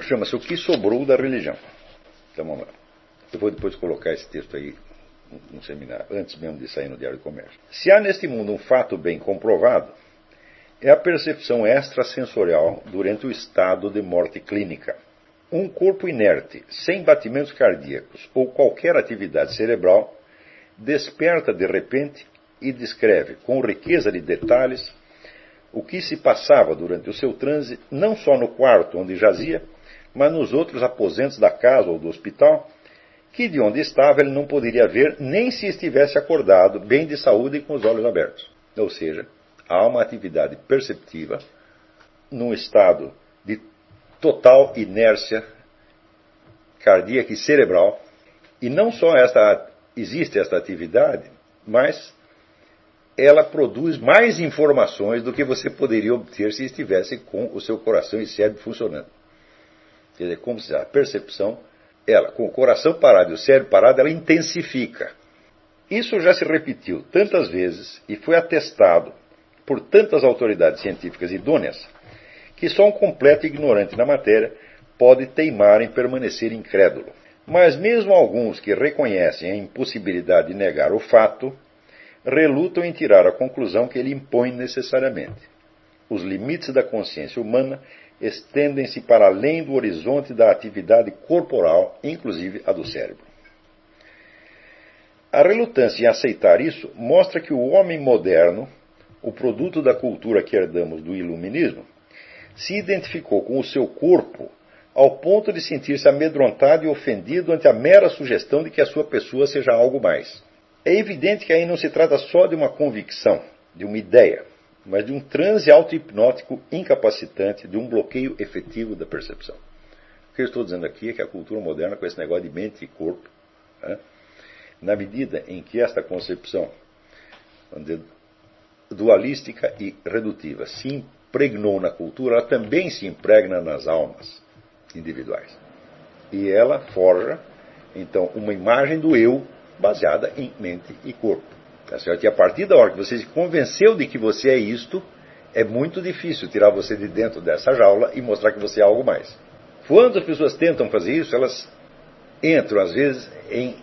chama-se O que Sobrou da Religião. Então vamos lá. Eu vou depois colocar esse texto aí no seminário, antes mesmo de sair no Diário do Comércio. Se há neste mundo um fato bem comprovado, é a percepção extrasensorial durante o estado de morte clínica. Um corpo inerte, sem batimentos cardíacos ou qualquer atividade cerebral, desperta de repente e descreve, com riqueza de detalhes, o que se passava durante o seu transe, não só no quarto onde jazia, mas nos outros aposentos da casa ou do hospital, que de onde estava ele não poderia ver nem se estivesse acordado, bem de saúde e com os olhos abertos. Ou seja, há uma atividade perceptiva num estado de total inércia cardíaca e cerebral, e não só existe esta atividade, mas ela produz mais informações do que você poderia obter se estivesse com o seu coração e cérebro funcionando. Quer dizer, como se a percepção, ela, com o coração parado e o cérebro parado, ela intensifica. Isso já se repetiu tantas vezes e foi atestado por tantas autoridades científicas idôneas que só um completo ignorante na matéria pode teimar em permanecer incrédulo. Mas mesmo alguns que reconhecem a impossibilidade de negar o fato, relutam em tirar a conclusão que ele impõe necessariamente. Os limites da consciência humana estendem-se para além do horizonte da atividade corporal, inclusive a do cérebro. A relutância em aceitar isso mostra que o homem moderno, o produto da cultura que herdamos do iluminismo, se identificou com o seu corpo ao ponto de sentir-se amedrontado e ofendido ante a mera sugestão de que a sua pessoa seja algo mais. É evidente que aí não se trata só de uma convicção, de uma ideia, mas de um transe auto-hipnótico incapacitante, de um bloqueio efetivo da percepção. O que eu estou dizendo aqui é que a cultura moderna, com esse negócio de mente e corpo, na medida em que esta concepção, vamos dizer, dualística e redutiva se impregnou na cultura, ela também se impregna nas almas individuais. E ela forja, então, uma imagem do eu baseada em mente e corpo. Tá certo? E a partir da hora que você se convenceu de que você é isto, é muito difícil tirar você de dentro dessa jaula e mostrar que você é algo mais. Quando as pessoas tentam fazer isso, elas entram, às vezes, em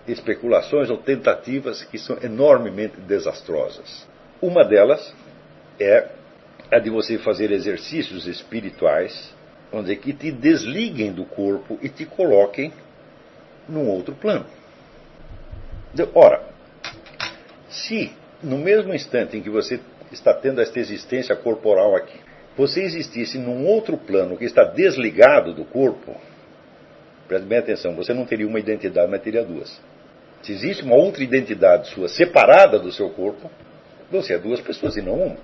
especulações ou tentativas que são enormemente desastrosas. Uma delas é a de você fazer exercícios espirituais, vamos dizer, que te desliguem do corpo e te coloquem num outro plano. Ora, se no mesmo instante em que você está tendo esta existência corporal aqui, você existisse num outro plano que está desligado do corpo, preste bem atenção, você não teria uma identidade, mas teria duas. Se existe uma outra identidade sua separada do seu corpo, você é duas pessoas e não uma.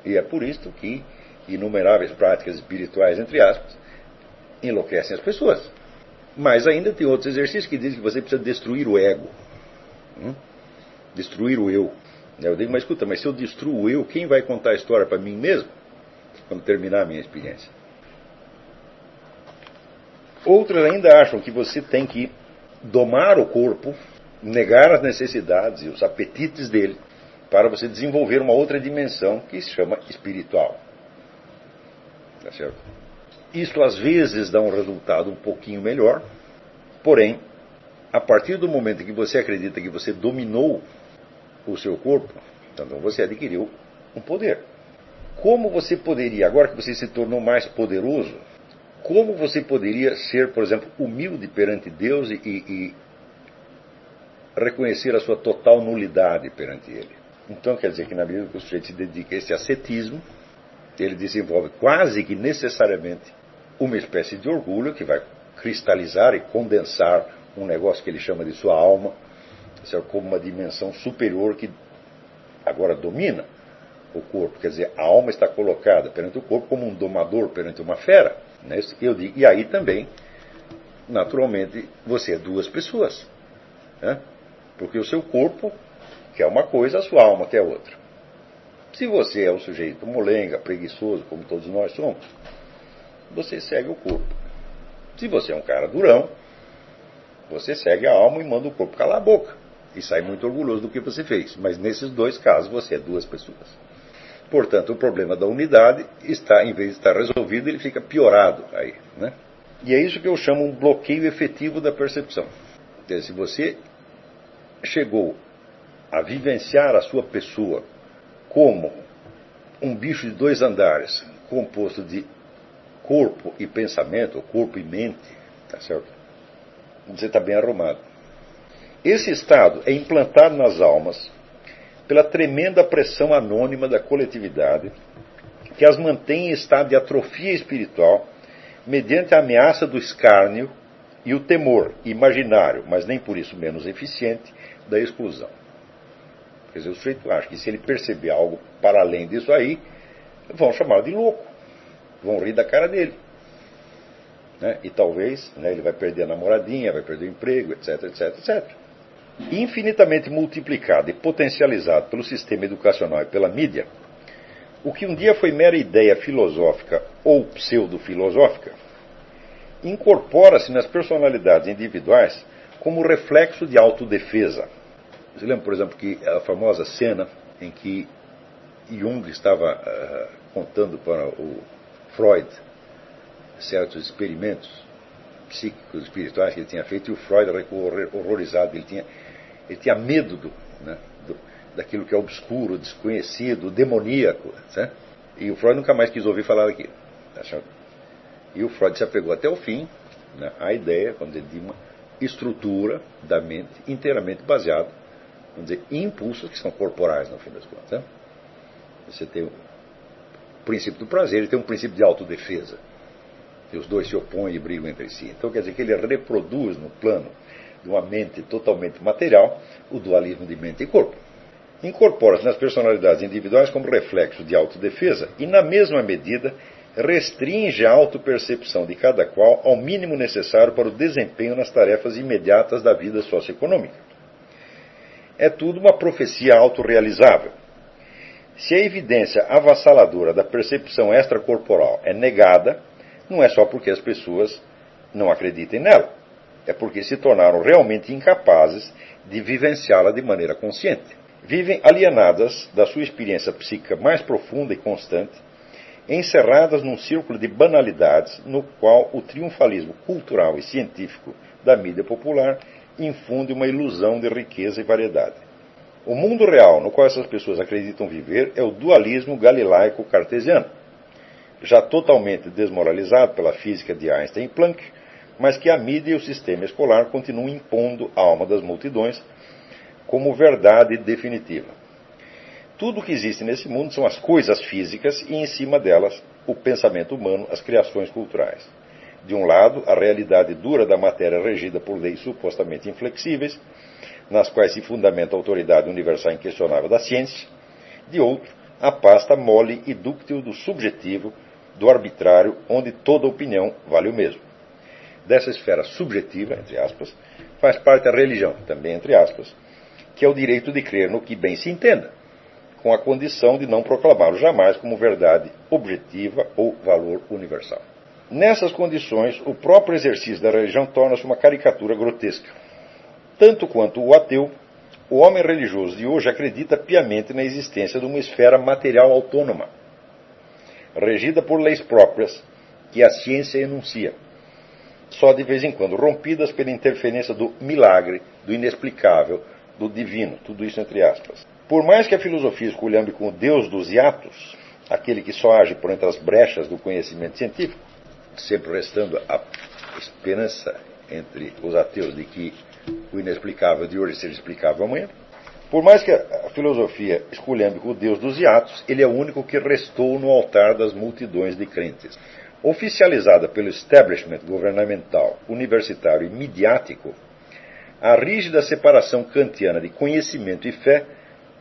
E é por isso que inumeráveis práticas espirituais, entre aspas, enlouquecem as pessoas. Mas ainda tem outros exercícios que dizem que você precisa destruir o ego. Destruir o eu. Eu digo, mas escuta, mas se eu destruo o eu, quem vai contar a história para mim mesmo? Quando terminar a minha experiência. Outros ainda acham que você tem que domar o corpo, negar as necessidades e os apetites dele, para você desenvolver uma outra dimensão que se chama espiritual. Tá certo? Isso às vezes dá um resultado um pouquinho melhor, porém, a partir do momento em que você acredita que você dominou o seu corpo, então você adquiriu um poder. Como você poderia, agora que você se tornou mais poderoso, como você poderia ser, por exemplo, humilde perante Deus e reconhecer a sua total nulidade perante Ele? Então quer dizer que na medida que o sujeito se dedica a esse ascetismo, ele desenvolve quase que necessariamente uma espécie de orgulho que vai cristalizar e condensar um negócio que ele chama de sua alma, como uma dimensão superior que agora domina o corpo. Quer dizer, a alma está colocada perante o corpo como um domador perante uma fera. Né? Eu digo, e aí também, naturalmente, você é duas pessoas. Né? Porque o seu corpo quer uma coisa, a sua alma quer outra. Se você é um sujeito molenga, preguiçoso, como todos nós somos, você segue o corpo. Se você é um cara durão, você segue a alma e manda o corpo calar a boca. E sai muito orgulhoso do que você fez. Mas nesses dois casos você é duas pessoas. Portanto, o problema da unidade está, em vez de estar resolvido, ele fica piorado aí, né? E é isso que eu chamo um bloqueio efetivo da percepção. Quer dizer, se você chegou a vivenciar a sua pessoa como um bicho de 2 andares, composto de corpo e pensamento, ou corpo e mente, tá certo? Você está bem arrumado. Esse estado é implantado nas almas pela tremenda pressão anônima da coletividade, que as mantém em estado de atrofia espiritual, mediante a ameaça do escárnio e o temor imaginário, mas nem por isso menos eficiente, da exclusão. Quer dizer, o sujeito acha que se ele perceber algo para além disso aí, vão chamá-lo de louco, vão rir da cara dele. Né? E talvez, né, ele vai perder a namoradinha, vai perder o emprego, etc, etc, etc. Infinitamente multiplicado e potencializado pelo sistema educacional e pela mídia, o que um dia foi mera ideia filosófica ou pseudo-filosófica, incorpora-se nas personalidades individuais como reflexo de autodefesa. Você lembra, por exemplo, que a famosa cena em que Jung estava contando para o Freud certos experimentos psíquicos, espirituais que ele tinha feito, e o Freud ficou horrorizado, ele tinha medo daquilo que é obscuro, desconhecido, demoníaco, né? E o Freud nunca mais quis ouvir falar daquilo. E o Freud se apegou até o fim, né, à ideia, vamos dizer, de uma estrutura da mente inteiramente baseada, vamos dizer, em impulsos que são corporais, no fim das contas. Né? Você tem o princípio do prazer, ele tem um princípio de autodefesa. E os dois se opõem e brigam entre si. Então quer dizer que ele reproduz no plano de uma mente totalmente material o dualismo de mente e corpo. Incorpora-se nas personalidades individuais como reflexo de autodefesa e, na mesma medida, restringe a autopercepção de cada qual ao mínimo necessário para o desempenho nas tarefas imediatas da vida socioeconômica. É tudo uma profecia autorrealizável. Se a evidência avassaladora da percepção extracorporal é negada, não é só porque as pessoas não acreditem nela, é porque se tornaram realmente incapazes de vivenciá-la de maneira consciente. Vivem alienadas da sua experiência psíquica mais profunda e constante, encerradas num círculo de banalidades no qual o triunfalismo cultural e científico da mídia popular infunde uma ilusão de riqueza e variedade. O mundo real no qual essas pessoas acreditam viver é o dualismo galilaico-cartesiano, já totalmente desmoralizado pela física de Einstein e Planck, mas que a mídia e o sistema escolar continuam impondo à alma das multidões como verdade definitiva. Tudo o que existe nesse mundo são as coisas físicas e, em cima delas, o pensamento humano, as criações culturais. De um lado, a realidade dura da matéria regida por leis supostamente inflexíveis, nas quais se fundamenta a autoridade universal inquestionável da ciência. De outro, a pasta mole e dúctil do subjetivo, do arbitrário, onde toda opinião vale o mesmo. Dessa esfera subjetiva, entre aspas, faz parte a religião, também entre aspas, que é o direito de crer no que bem se entenda, com a condição de não proclamá-lo jamais como verdade objetiva ou valor universal. Nessas condições, o próprio exercício da religião torna-se uma caricatura grotesca. Tanto quanto o ateu, o homem religioso de hoje acredita piamente na existência de uma esfera material autônoma, regida por leis próprias que a ciência enuncia, só de vez em quando rompidas pela interferência do milagre, do inexplicável, do divino, tudo isso entre aspas. Por mais que a filosofia esculhambe com o Deus dos hiatos, aquele que só age por entre as brechas do conhecimento científico, sempre restando a esperança entre os ateus de que o inexplicável de hoje seja explicável amanhã, por mais que a filosofia esculhambe com o Deus dos hiatos, ele é o único que restou no altar das multidões de crentes. Oficializada pelo establishment governamental, universitário e midiático, a rígida separação kantiana de conhecimento e fé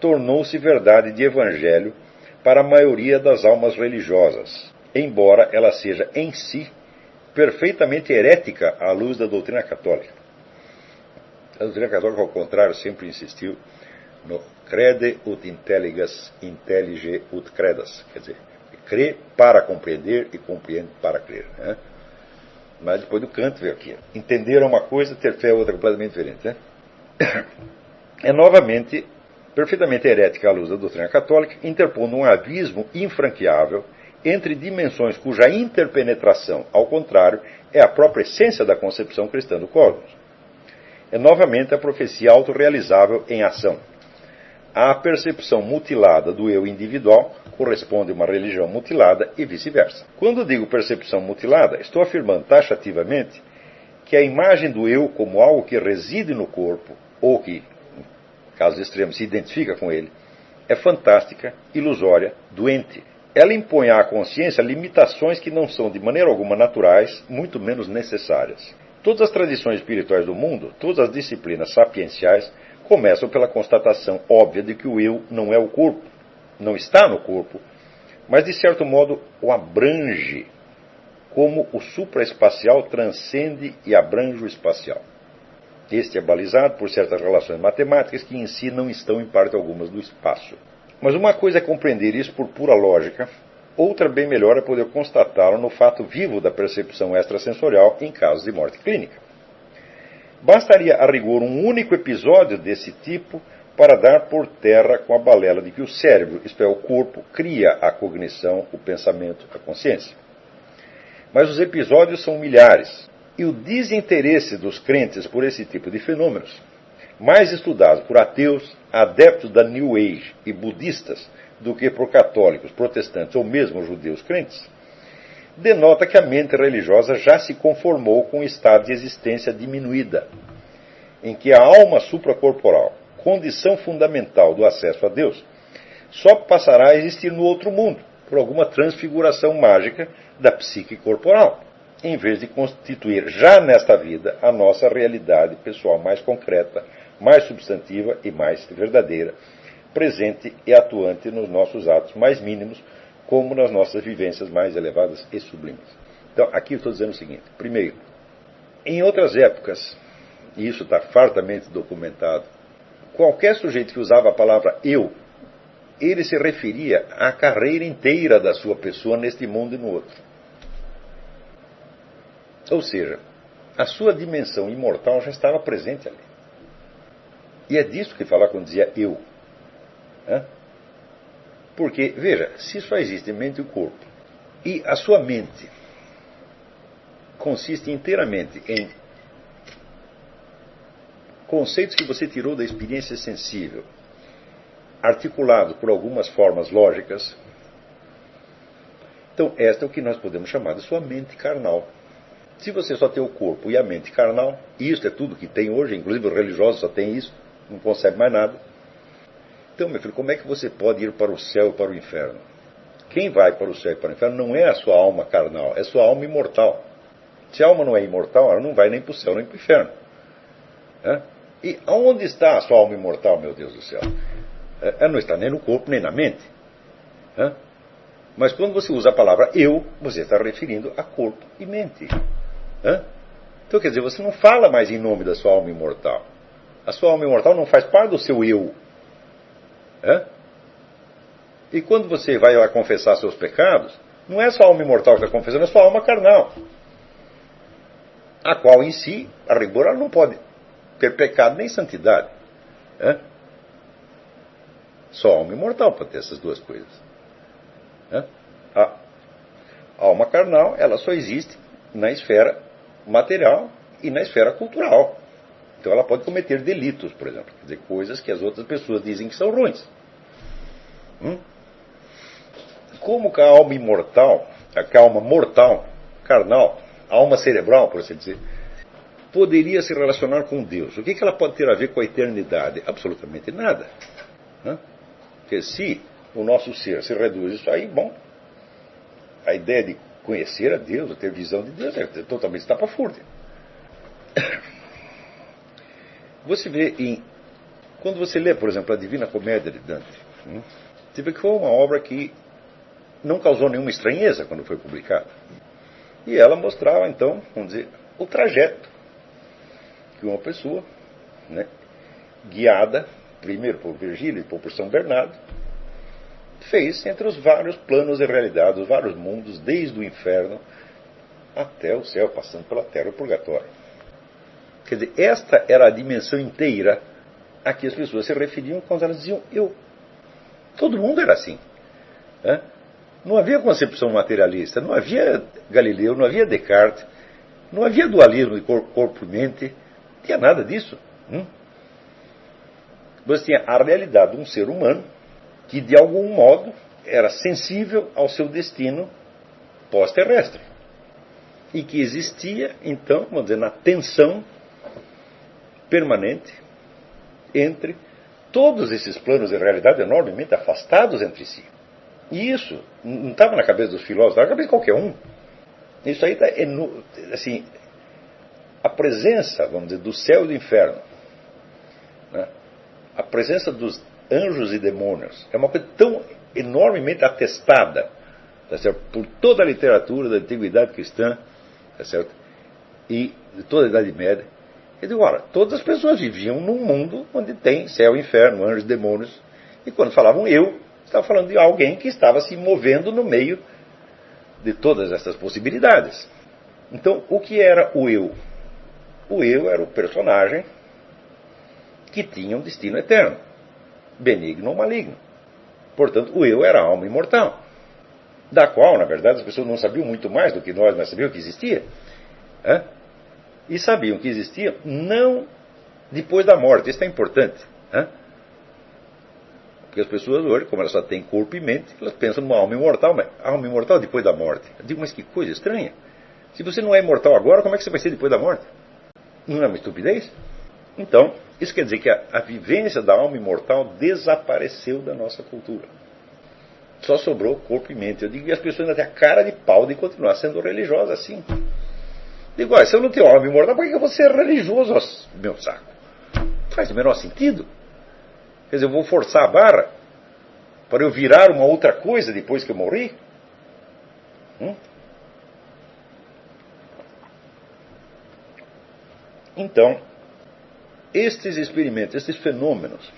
tornou-se verdade de evangelho para a maioria das almas religiosas, embora ela seja em si perfeitamente herética à luz da doutrina católica. A doutrina católica, ao contrário, sempre insistiu no crede ut intelligas, intellige ut credas, quer dizer, crê para compreender e compreende para crer. Né? Mas depois do Kant veio aqui. Entender é uma coisa, ter fé é outra completamente diferente. Né? É novamente perfeitamente herética à luz da doutrina católica, interpondo um abismo infranqueável entre dimensões cuja interpenetração, ao contrário, é a própria essência da concepção cristã do cosmos. É novamente a profecia autorrealizável em ação. A percepção mutilada do eu individual corresponde a uma religião mutilada e vice-versa. Quando digo percepção mutilada, estou afirmando taxativamente que a imagem do eu como algo que reside no corpo, ou que, em casos extremos, se identifica com ele, é fantástica, ilusória, doente. Ela impõe à consciência limitações que não são de maneira alguma naturais, muito menos necessárias. Todas as tradições espirituais do mundo, todas as disciplinas sapienciais, começam pela constatação óbvia de que o eu não é o corpo, não está no corpo, mas de certo modo o abrange, como o supraespacial transcende e abrange o espacial. Este é balizado por certas relações matemáticas que em si não estão em parte algumas do espaço. Mas uma coisa é compreender isso por pura lógica, outra bem melhor é poder constatá-lo no fato vivo da percepção extrasensorial em casos de morte clínica. Bastaria a rigor um único episódio desse tipo para dar por terra com a balela de que o cérebro, isto é, o corpo, cria a cognição, o pensamento, a consciência. Mas os episódios são milhares, e o desinteresse dos crentes por esse tipo de fenômenos, mais estudados por ateus, adeptos da New Age e budistas do que por católicos, protestantes ou mesmo judeus crentes, denota que a mente religiosa já se conformou com um estado de existência diminuída, em que a alma supracorporal, condição fundamental do acesso a Deus, só passará a existir no outro mundo, por alguma transfiguração mágica da psique corporal, em vez de constituir já nesta vida a nossa realidade pessoal mais concreta, mais substantiva e mais verdadeira, presente e atuante nos nossos atos mais mínimos, como nas nossas vivências mais elevadas e sublimes. Então, aqui eu estou dizendo o seguinte. Primeiro, em outras épocas, e isso está fartamente documentado, qualquer sujeito que usava a palavra eu, ele se referia à carreira inteira da sua pessoa neste mundo e no outro. Ou seja, a sua dimensão imortal já estava presente ali. E é disso que falava quando dizia eu. Porque, veja, se só existe mente e corpo, e a sua mente consiste inteiramente em conceitos que você tirou da experiência sensível, articulados por algumas formas lógicas, então esta é o que nós podemos chamar de sua mente carnal. Se você só tem o corpo e a mente carnal, e isso é tudo que tem hoje, inclusive os religiosos só têm isso, não concebe mais nada. Então, meu filho, como é que você pode ir para o céu e para o inferno? Quem vai para o céu e para o inferno não é a sua alma carnal, é a sua alma imortal. Se a alma não é imortal, ela não vai nem para o céu nem para o inferno. E aonde está a sua alma imortal, meu Deus do céu? Ela não está nem no corpo nem na mente. Mas quando você usa a palavra eu, você está referindo a corpo e mente. Então, quer dizer, você não fala mais em nome da sua alma imortal. A sua alma imortal não faz parte do seu eu. E quando você vai lá confessar seus pecados, não é sua alma imortal que está confessando, é sua alma carnal. A qual em si, a rigor, ela não pode ter pecado nem santidade. Só a alma imortal pode ter essas duas coisas. A alma carnal, ela só existe na esfera material e na esfera cultural. Então ela pode cometer delitos, por exemplo, quer dizer, coisas que as outras pessoas dizem que são ruins. Como que a alma imortal, a alma mortal, carnal, a alma cerebral, por assim dizer, poderia se relacionar com Deus? O que ela pode ter a ver com a eternidade? Absolutamente nada. Porque se o nosso ser se reduz a isso aí, bom, a ideia de conhecer a Deus, de ter visão de Deus, é totalmente estapafúrdia. Você vê, quando você lê, por exemplo, a Divina Comédia de Dante, você vê que foi uma obra que não causou nenhuma estranheza quando foi publicada. E ela mostrava, então, vamos dizer, o trajeto que uma pessoa, guiada, primeiro por Virgílio e depois por São Bernardo, fez entre os vários planos de realidade, os vários mundos, desde o inferno até o céu, passando pela terra e o purgatório. Quer dizer, esta era a dimensão inteira a que as pessoas se referiam quando elas diziam eu. Todo mundo era assim. Né? Não havia concepção materialista, não havia Galileu, não havia Descartes, não havia dualismo de corpo e mente, não tinha nada disso. Você tinha a realidade de um ser humano que, de algum modo, era sensível ao seu destino pós-terrestre. E que existia, então, vamos dizer, na tensão permanente entre todos esses planos de realidade enormemente afastados entre si. E isso não estava na cabeça dos filósofos, estava na cabeça de qualquer um. Isso aí está, assim, a presença, vamos dizer, do céu e do inferno, né? A presença dos anjos e demônios é uma coisa tão enormemente atestada, tá certo? Por toda a literatura da antiguidade cristã, tá certo? E de toda a Idade Média. Eu digo, ora, todas as pessoas viviam num mundo onde tem céu e inferno, anjos e demônios. E quando falavam eu, estava falando de alguém que estava se movendo no meio de todas essas possibilidades. Então, o que era o eu? O eu era o personagem que tinha um destino eterno, benigno ou maligno. Portanto, o eu era a alma imortal, da qual, na verdade, as pessoas não sabiam muito mais do que nós, mas sabiam que existia. E sabiam que existia não depois da morte. Isso é importante. Porque as pessoas hoje, como elas só têm corpo e mente, elas pensam numa alma imortal, mas alma imortal depois da morte. Eu digo, mas que coisa estranha. Se você não é imortal agora, como é que você vai ser depois da morte? Não é uma estupidez? Então, isso quer dizer que a vivência da alma imortal desapareceu da nossa cultura. Só sobrou corpo e mente. Eu digo, e as pessoas ainda têm a cara de pau de continuar sendo religiosas assim. Digo, olha, se eu não tenho alma imortal, por que eu vou ser religioso, meu saco? Faz o menor sentido. Quer dizer, eu vou forçar a barra para eu virar uma outra coisa depois que eu morri? Então, estes experimentos, estes fenômenos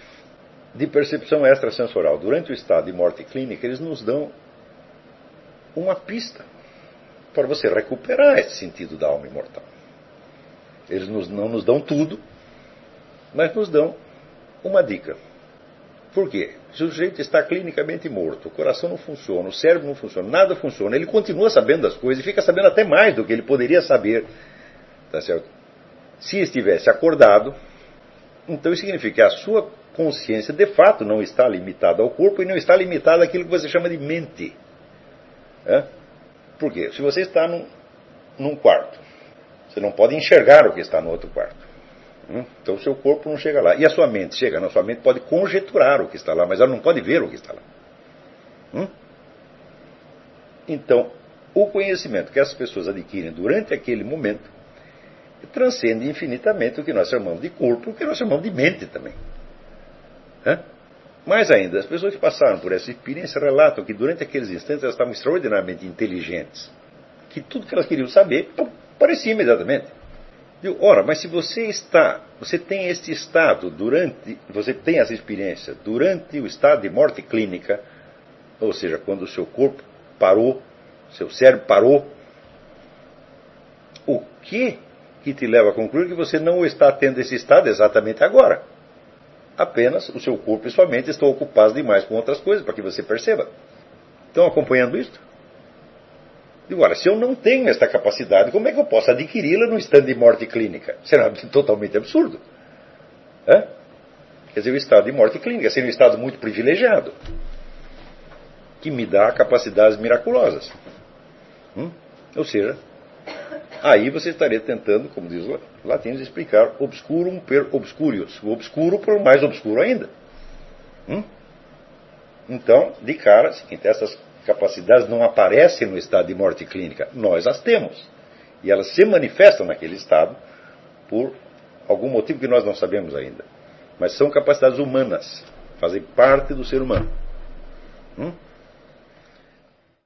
de percepção extrasensorial durante o estado de morte clínica, eles nos dão uma pista para você recuperar esse sentido da alma imortal. Eles não nos dão tudo, mas nos dão uma dica. Por quê? Se o sujeito está clinicamente morto, o coração não funciona, o cérebro não funciona, nada funciona, ele continua sabendo das coisas e fica sabendo até mais do que ele poderia saber, tá certo? Se estivesse acordado, então isso significa que a sua consciência de fato não está limitada ao corpo e não está limitada àquilo que você chama de mente. Por quê? Se você está num quarto, você não pode enxergar o que está no outro quarto. Então o seu corpo não chega lá. E a sua mente chega? Não, a sua mente pode conjecturar o que está lá, mas ela não pode ver o que está lá. Então, o conhecimento que essas pessoas adquirem durante aquele momento transcende infinitamente o que nós chamamos de corpo, o que nós chamamos de mente também. Mais ainda, as pessoas que passaram por essa experiência relatam que durante aqueles instantes elas estavam extraordinariamente inteligentes, que tudo que elas queriam saber parecia imediatamente. Ora, mas se você tem este estado você tem essa experiência durante o estado de morte clínica, ou seja, quando o seu corpo parou, seu cérebro parou, o que te leva a concluir que você não está tendo esse estado exatamente agora? Apenas o seu corpo e sua mente estão ocupados demais com outras coisas para que você perceba. Estão acompanhando isso? Agora, se eu não tenho esta capacidade, como é que eu posso adquiri-la no estado de morte clínica? Será totalmente absurdo. Quer dizer, o estado de morte clínica seria um estado muito privilegiado, que me dá capacidades miraculosas. Ou seja, aí você estaria tentando, como diz os latinos, explicar obscurum per obscurius. O obscuro por mais obscuro ainda. Então, de cara, seguinte, essas capacidades não aparecem no estado de morte clínica. Nós as temos. E elas se manifestam naquele estado por algum motivo que nós não sabemos ainda. Mas são capacidades humanas. Fazem parte do ser humano.